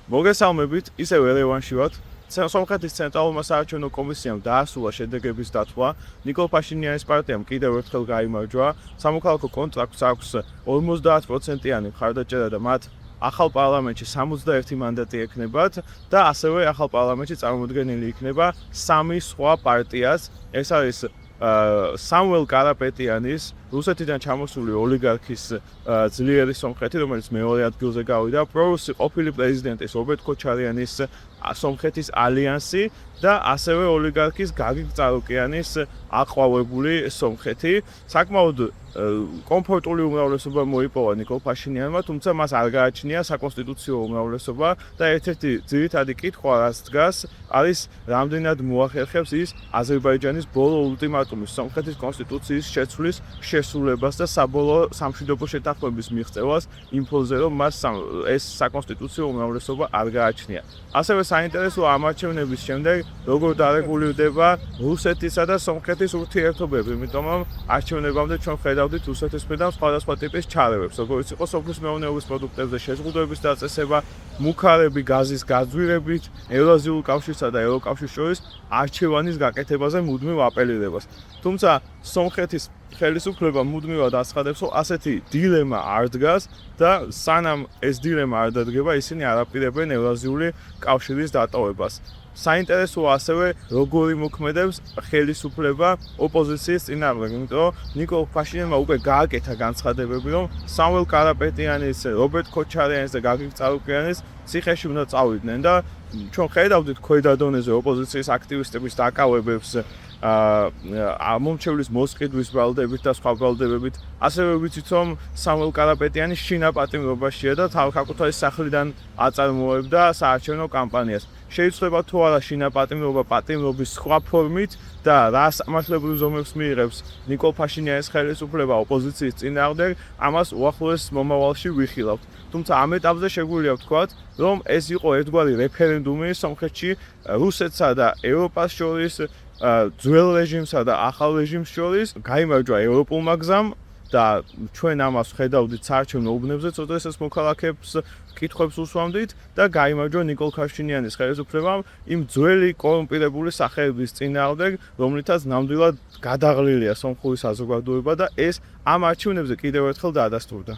მოგესალმებით, ისევ ერევანში ვართ. სომხეთის ცენტრალურმა საარჩევნო კომისიამ დაასრულა შედეგების დათვლა. ნიკოლ ფაშინიანის პარტიამ კიდევ ერთხელ გაიმარჯვა. სამოქალაქო კონტრაქტს აქვს 50%-იანი მხარდაჭერა და მათ ახალ პარლამენტში 61 მანდატი ექნებათ და ასევე ახალ პარლამენტში წარმოუდგენელი იქნება 3 სხვა პარტიას. ეს არის სამუელ კარაპეტიანის, რუსეთიდან ჩამოსული ოლიგარქის ძლიერი სომხეთი, რომელიც მეორე ადგილზე გავიდა, პრორუსი ყოფილი პრეზიდენტის რობერტ ქოჩარიანის სომხეთის ალიანსი და ასევე ოლიგარქის გაგիկ წარუკიანის აყვავებული სომხეთი. საკმაოდ კომფორტული უმრავლესობა მოიპოვა ნიკოლ ფაშინიანმა, თუმცა მას არ გააჩნია საკონსტიტუციო უმრავლესობა და ერთ-ერთი ძირითადი კითხვა, რაც დგას, არის რამდენად მოახერხებს ის აზერბაიჯანის ბოლო ულტიმატუმის სომხეთის კონსტიტუციის შეცვლის შესრულებას და საბოლოო სამშვიდობო შეთანხმების მიღწევას იმ ფონზე, რომ მას ეს საკონსტიტუციო უმრავლესობა არ გააჩნია. ასევე საინტერესოა ამ არჩევნების შემდეგ როგორ დარეგულირდება რუსეთისა და სომხეთის ურთიერთობები, იმიტომ რომ არჩევნებამდე ჩვენ ხედავდით რუსეთის მხრიდან სხვადასხვა ტიპის ჩარევებს, როგორც იყო სოფლის მეურნეობის პროდუქტებზე შეზღუდვების დაწესება, მუქარები გაზის გაძვირებით, ევრაზიულ კავშირსა და ევროკავშირს შორის არჩევანის გაკეთებაზე მუდმივ აპელირებას. თუმცა სომხეთის ხელისუფლება მუდმივად აცხადებს, რომ ასეთი დილემა არ დგას და სანამ ეს დილემა არ დადგება, ისინი არ აპირებენ ევრაზიული კავშირის დატოვებას. საინტერესოა ასევე როგორ იმოქმედებს ხელისუფლება ოპოზიციის წინააღმდეგ, იმიტომ რომ ნიკოლ ფაშინიანმა უკვე გააკეთა განცხადებები, რომ სამუელ კარაპეტიანის, რობერტ ქოჩარიანის და გაგիկ წარუკიანის ციხეში უნდა წავიდნენ და ჩვენ ხედავდით ქვედა დონეზე ოპოზიციის აქტივისტების დაკავებებს მომჩევლის მოსყიდვის ბრალდებით და სხვა ბრალდებებით. ასევე ვიცით, რომ სამუელ კარაპეტიანი შინაპატიმრობაშია და თავკაკუთარი სახლიდან აწარმოებდა საარჩევნო კამპანიას. შეიძლება თუ არა შინაპატიმრობა პატიმრობის სხვა ფორმით და რა სამართლებრივ ზომებს მიიღებს ნიკოლ ფაშინიანის ხელისუფლება ოპოზიციის წინააღმდეგ, ამას უახლოეს მომავალში ვიხილავთ. თუმცა ამ ეტაპზე შეგვიძლია ვთქვათ, რომ ეს იყო ერთგვარი რეფერენდუმი სომხეთში რუსეთსა და ევროპას შორის, ძველ რეჟიმსა და ახალ რეჟიმს შორის. გაიმარჯვა ევროპულმა გზამ და ჩვენ ამას ხედავდით საარჩევნო უბნებზე, ცოტა ეს მოქალაქეებს კითხვებს უსვამდით და გაიმარჯვა ნიკოლ ფაშინიანის ხელისუფლებამ იმ ძველი კორუმპირებული სახეების წინააღმდეგ, რომლითაც ნამდვილად გადაღლილია სომხური საზოგადოება და ეს ამ არჩევნებზე კიდევ ერთხელ დაადასტურდა.